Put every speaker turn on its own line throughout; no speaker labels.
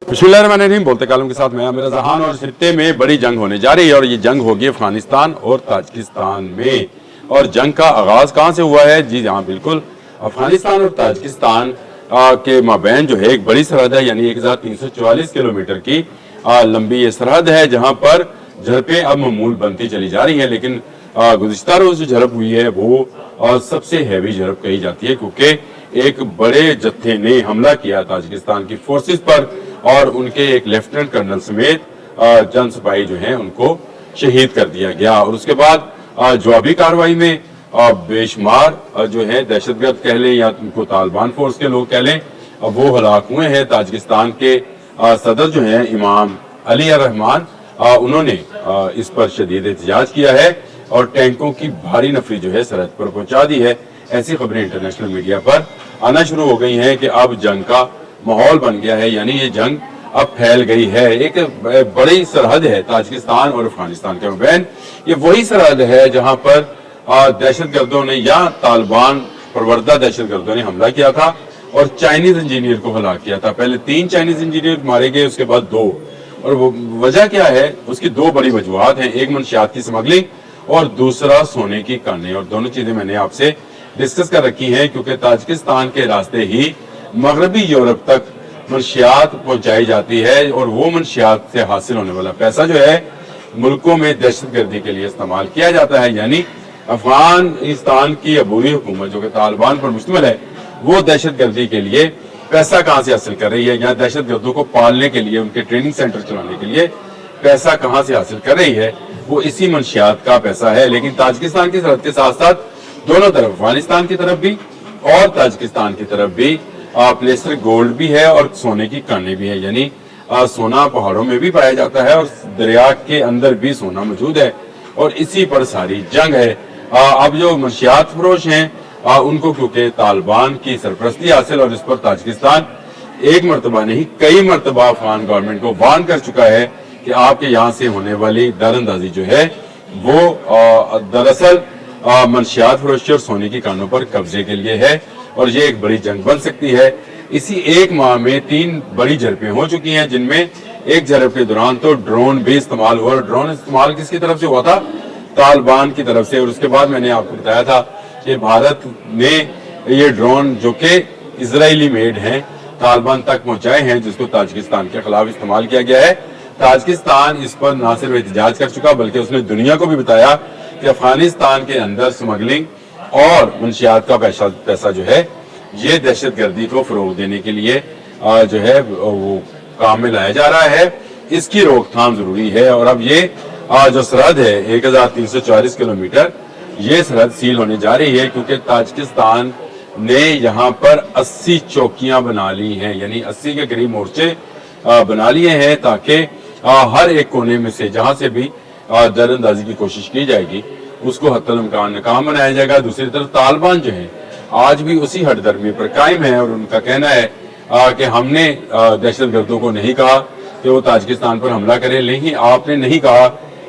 बिस्मिल्लाहिर्रहमानिर्रहीम। बोलते कालम के साथ मैं आमिर जहान। और इस खित्ते में बड़ी जंग होने जा रही है और ये जंग होगी अफगानिस्तान और ताजिकिस्तान में। और जंग का आगाज कहाँ से हुआ है? जी हाँ, बिल्कुल अफगानिस्तान और ताजिकिस्तान के माबैन जो है एक बड़ी सरहद है, यानी 1344 किलोमीटर की लंबी ये सरहद है, जहाँ पर झड़पें अब मामूल बनती चली जा रही हैं। लेकिन गुज़िश्ता रोज जो झड़प हुई है वो सबसे हैवी झड़प कही जाती है, क्योंकि एक बड़े जत्थे ने हमला किया ताजिकिस्तान की फोर्सेस पर और उनके एक लेफ्टिनेंट कर्नल समेत चंद सिपाही जो हैं उनको शहीद कर दिया गया। और उसके बाद जवाबी कार्रवाई में बेशुमार जो है दहशतगर्द कह लें या उनको तालिबान फोर्स के लोग कह लें, वो हलाक हुए हैं। ताजिकिस्तान के सदर जो हैं इमाम अली रहमान, उन्होंने इस पर शदीद एहतजाज किया है और टैंकों की भारी नफरी जो है सरहद पर पहुंचा दी है। ऐसी खबरें इंटरनेशनल मीडिया पर आना शुरू हो गई हैं कि अब जंग का माहौल बन गया है, यानी ये जंग अब फैल गई है। एक बड़ी सरहद है ताजिकिस्तान और अफगानिस्तान के माबैन। ये वही सरहद है जहां पर दहशतगर्दों ने या तालिबान प्रवरदा दहशतगर्दों ने हमला किया था और चाइनीज इंजीनियर को हलाक किया था। पहले 3 चाइनीज इंजीनियर मारे गए, उसके बाद 2। और वो वजह क्या है? उसकी 2 बड़ी वजूहत हैं, एक मंशियात की स्मगलिंग और दूसरा सोने की कानें। और दोनों चीजें मैंने आपसे डिस्कस कर रखी हैं, क्योंकि ताजिकिस्तान के रास्ते ही मगरबी यूरोप तक मंशियात पहुंचाई जाती है और वो मंशियात से हासिल होने वाला पैसा जो है मुल्कों में दहशतगर्दी के लिए इस्तेमाल किया जाता है। यानी अफगानिस्तान की अबूरी हुकूमत जो कि तालिबान पर मुश्तमिल है, वो दहशतगर्दी के लिए पैसा कहाँ से हासिल कर रही है, या दहशतगर्दों को पालने के लिए, उनके ट्रेनिंग सेंटर चलाने के लिए पैसा कहाँ से हासिल कर रही है? वो इसी मंशियात का पैसा है। लेकिन ताजिकिस्तान की सरहद के साथ साथ दोनों तरफ, अफगानिस्तान की तरफ भी और ताजिकिस्तान की तरफ भी प्लेसर गोल्ड भी है और सोने की कानें भी है। यानी सोना पहाड़ों में भी पाया जाता है और दरिया के अंदर भी सोना मौजूद है और इसी पर सारी जंग है। अब जो मंशियात फरोश हैं उनको क्योंकि तालिबान की सरपरस्ती हासिल, और इस पर ताजिकिस्तान एक मरतबा नहीं कई मरतबा अफगान गवर्नमेंट को वार्न कर चुका है कि आपके यहाँ से होने वाली दरअंदाजी जो है वो दरअसल मंशियात फरोशी और सोने की कानों पर कब्जे के लिए है और ये एक बड़ी जंग बन सकती है। इसी एक माह में 3 बड़ी झड़पें हो चुकी हैं, जिनमें एक झड़प के दौरान तो ड्रोन भी इस्तेमाल हुआ। और ड्रोन इस्तेमाल किसकी तरफ से हुआ था? तालिबान की तरफ से। और उसके बाद मैंने आपको बताया था कि भारत ने ये ड्रोन जो कि इजरायली मेड हैं तालिबान तक पहुंचाए हैं, जिसको ताजिकिस्तान के खिलाफ इस्तेमाल किया गया है। ताजिकिस्तान इस पर ना सिर्फ एहतजाज कर चुका बल्कि उसने दुनिया को भी बताया कि अफगानिस्तान के अंदर स्मगलिंग और मंशियात का पैसा जो है ये दहशतगर्दी को फरोग देने के लिए जो है वो काम में लाया जा रहा है। इसकी रोकथाम जरूरी है। और अब ये जो सरहद है 1344 किलोमीटर, ये सरहद सील होने जा रही है, क्योंकि ताजिकिस्तान ने यहाँ पर 80 चौकियां बना ली हैं, यानी 80 के करीब मोर्चे बना लिए हैं, ताकि हर एक कोने में से जहां से भी दरअंदाजी की कोशिश की जाएगी उसको हत्तल इम्कान नाकाम बनाया जाएगा। दूसरी तरफ तालिबान जो है आज भी उसी हटदर्मी पर कायम है और उनका कहना है कि हमने दहशतगर्दों को नहीं कहा कि वो ताजिकिस्तान पर हमला करें, लेकिन आपने नहीं कहा,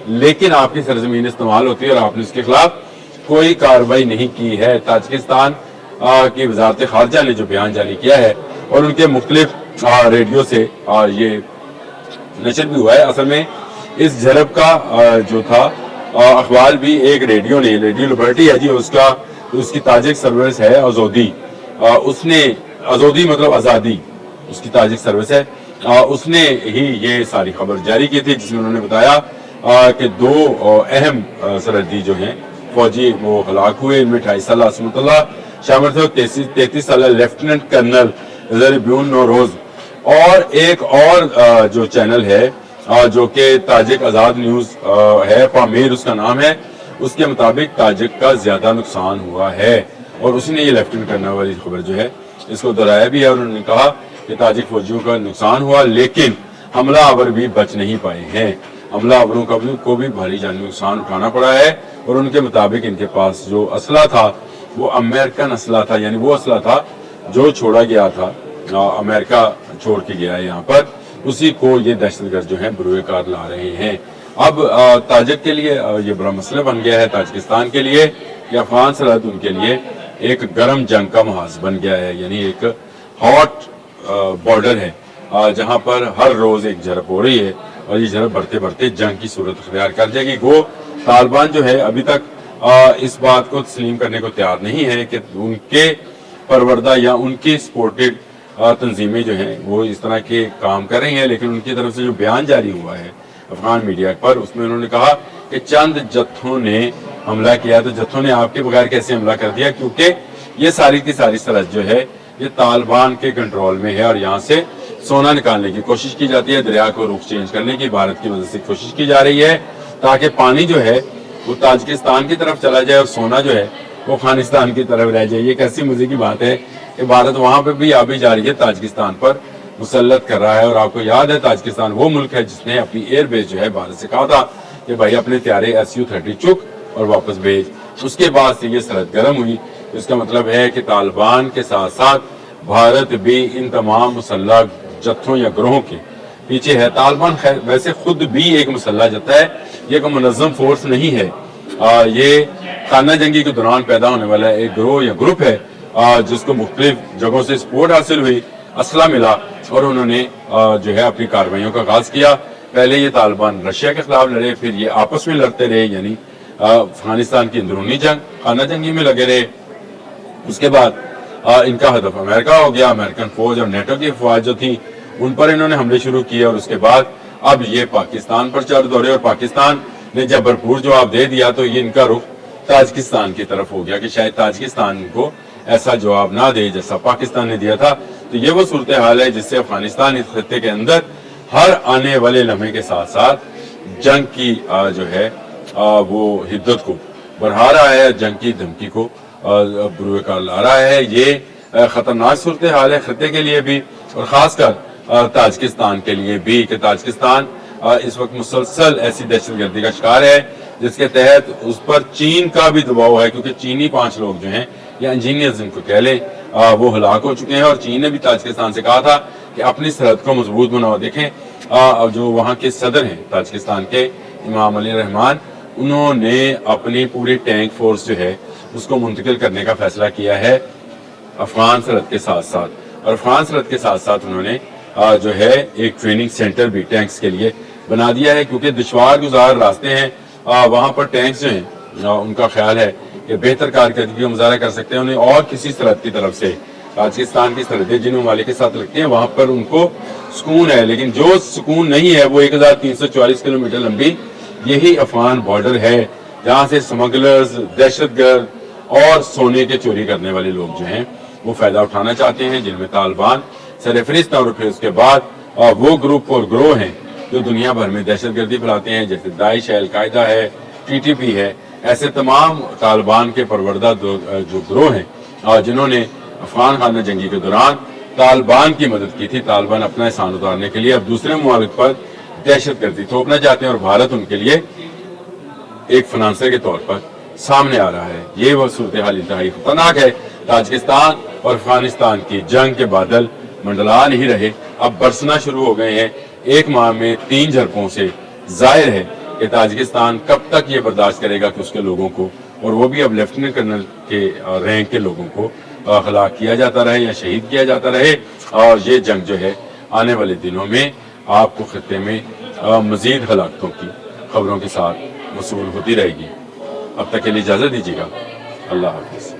लेकिन आपकी सरजमीन इस्तेमाल होती है और आपने उसके खिलाफ कोई कार्रवाई नहीं की है। ताजिकिस्तान की वजारत खारजा ने जो बयान जारी किया है और उनके मुख्तलिफ रेडियो से ये नशर भी हुआ है। असल में इस झड़प का जो था अखबार भी एक रेडियो ने, रेडियो लिबर्टी है जी, उसकी ताजिक सर्विस है आज़ादी, उसने आज़ादी मतलब आज़ादी उसकी ताजिक सर्विस है, उसने ही ये सारी खबर जारी की थी, जिसमें उन्होंने बताया कि 2 अहम सरहदी जो हैं फौजी वो हलाक हुए। इनमें 28 साल असमतुल्लाह शामिल थे, 33 साल लेफ्टिनेंट कर्नल ज़रब्यून नौरोज और एक और जो चैनल है जो कि ताजिक आज़ाद न्यूज़ है, पामीर उसका नाम है, उसके मुताबिक ताजिक का ज्यादा नुकसान हुआ है। और उसने ये लेफ्टिनेंट कर्नल वाली खबर जो है इसको दोहराया भी है और उन्होंने कहा कि ताजिक फौजियों का नुकसान हुआ, लेकिन हमलावर भी बच नहीं पाए हैं। हमलावरों को भी भारी जानी नुकसान उठाना पड़ा है और उनके मुताबिक इनके पास जो असला था वो अमेरिकन असला था, यानी वो असला था जो छोड़ा गया था, अमेरिका छोड़ के गया है यहाँ पर, उसी को ये दहशतगर्द जो है बुरे कार ला रहे हैं। अब ताजिक के लिए ये बड़ा मसला बन गया है, ताजिकिस्तान के लिए या अफगान सरहद उनके लिए एक गर्म जंग का महाज बन गया है, यानी एक हॉट बॉर्डर है جہاں پر ہر روز ایک جھڑپ ہو رہی ہے اور یہ جھڑپ بڑھتے بڑھتے جنگ کی صورت اختیار کر جائے گی۔ وہ طالبان جو ہے ابھی تک اس بات کو تسلیم کرنے کو تیار نہیں ہے کہ ان کے پروردہ یا ان کی سپورٹڈ تنظیمیں جو ہیں وہ اس طرح کے کام کر رہی ہیں، لیکن ان کی طرف سے جو بیان جاری ہوا ہے افغان میڈیا پر، اس میں انہوں نے کہا کہ چند جتھوں نے حملہ کیا، تو جتھوں نے آپ کے بغیر کیسے حملہ کر دیا، کیونکہ یہ ساری کی ساری سرحد جو ہے یہ طالبان کے کنٹرول میں ہے اور یہاں سے سونا نکالنے کی کوشش کی جاتی ہے، دریا کو رخ چینج کرنے کی بھارت کی مدد سے کوشش کی جا رہی ہے تاکہ پانی جو ہے وہ تاجکستان کی طرف چلا جائے اور سونا جو ہے وہ افغانستان کی طرف رہ جائے۔ یہ کیسی مزے کی بات ہے کہ بھارت وہاں پہ بھی آبی جاری ہے، تاجکستان پر مسلط کر رہا ہے، اور آپ کو یاد ہے تاجکستان وہ ملک ہے جس نے اپنی ایئر بیس جو ہے بھارت سے کہا تھا کہ بھائی اپنے پیارے SU-30 چک اور واپس بھیج۔ اس کے بعد سے یہ سرحد گرم ہوئی، اس کا مطلب ہے کہ طالبان کے ساتھ ساتھ بھارت بھی ان تمام مسلح جتھوں یا گروہوں کے پیچھے ہے۔ طالبان ویسے خود بھی ایک مسلح جتھا ہے، یہ کوئی منظم فورس نہیں ہے، یہ خانہ جنگی کے دوران پیدا ہونے والا ایک گروہ یا گروپ ہے جس کو مختلف جگہوں سے سپورٹ حاصل ہوئی، اسلحہ ملا اور انہوں نے جو ہے اپنی کارروائیوں کا آغاز کیا۔ پہلے یہ طالبان رشیا کے خلاف لڑے، پھر یہ آپس میں لڑتے رہے، یعنی افغانستان کی اندرونی جنگ خانہ جنگی میں لگے رہے۔ اس کے بعد ان کا ہدف امریکہ ہو گیا، امریکن فوج اور نیٹو کی افواج جو تھی ان پر انہوں نے حملے شروع کیے، اور اس کے بعد اب یہ پاکستان پر چڑھ دوڑے، اور پاکستان نے جب بھرپور جواب دے دیا تو یہ ان کا رخ تاجکستان کی طرف ہو گیا کہ شاید تاجکستان کو ایسا جواب نہ دے جیسا پاکستان نے دیا تھا۔ تو یہ وہ صورتحال ہے جس سے افغانستان اس خطے کے اندر ہر آنے والے لمحے کے ساتھ ساتھ جنگ کی جو ہے وہ حدت کو بڑھا رہا ہے، جنگ کی دھمکی کو بروئے کار لا رہا ہے۔ یہ خطرناک صورتحال ہے خطے کے لیے بھی اور خاص کر تاجکستان کے لیے بھی کہ تاجکستان اس وقت مسلسل ایسی دہشت گردی کا شکار ہے جس کے تحت اس پر چین کا بھی دباؤ ہے، کیونکہ چینی 5 لوگ جو ہیں یا انجینئرز ان کو کہہ لیں وہ ہلاک ہو چکے ہیں، اور چین نے بھی تاجکستان سے کہا تھا کہ اپنی سرحد کو مضبوط بناؤ۔ دیکھیں جو وہاں کے صدر ہیں تاجکستان کے امام علی رحمان، انہوں نے اپنی پوری ٹینک فورس جو ہے اس کو منتقل کرنے کا فیصلہ کیا ہے افغان سرحد کے ساتھ ساتھ، اور افغان سرحد کے ساتھ ساتھ انہوں نے جو ہے ایک ٹریننگ سینٹر بھی ٹینکس کے لیے بنا دیا ہے، کیونکہ دشوار گزار راستے ہیں وہاں پر ٹینکس جو ہیں ان کا خیال ہے کہ بہتر کارکردگی کا مظاہرہ کر سکتے ہیں انہیں، اور کسی سرحد کی طرف سے تاجکستان کی سرحدیں جن ممالک کے ساتھ لگتی ہیں وہاں پر ان کو سکون ہے، لیکن جو سکون نہیں ہے وہ 1340 کلومیٹر لمبی یہی افغان بارڈر ہے جہاں سے سمگلرز، دہشت گرد اور سونے کے چوری کرنے والے لوگ جو ہیں وہ فائدہ اٹھانا چاہتے ہیں، جن میں طالبان سرفہرست، اور پھر اس کے بعد وہ گروپ اور گروہ ہیں جو دنیا بھر میں دہشت گردی پھیلاتے ہیں، جیسے داعش ہے، القاعدہ ہے، TTP ہے۔ ایسے تمام طالبان کے پروردہ جو گروہ ہیں جنہوں نے افغان خانہ جنگی کے دوران طالبان کی مدد کی تھی، طالبان اپنا احسان اتارنے کے لیے اب دوسرے ممالک پر دہشت گردی تھوپنا چاہتے ہیں، اور بھارت ان کے لیے ایک فنانسر کے طور پر سامنے آ رہا ہے۔ یہ وہ صورتحال انتہائی خطرناک ہے۔ تاجکستان اور افغانستان کی جنگ کے بادل منڈلا نہیں رہے، اب برسنا شروع ہو گئے ہیں۔ 1 ماہ میں 3 جھڑپوں سے ظاہر ہے کہ تاجکستان کب تک یہ برداشت کرے گا کہ اس کے لوگوں کو، اور وہ بھی اب لیفٹیننٹ کرنل کے رینک کے لوگوں کو ہلاک کیا جاتا رہے یا شہید کیا جاتا رہے، اور یہ جنگ جو ہے آنے والے دنوں میں آپ کو خطے میں مزید ہلاکتوں کی خبروں کے ساتھ موصول ہوتی رہے گی۔ اب تک کے لیے اجازت دیجیے گا، اللہ حافظ۔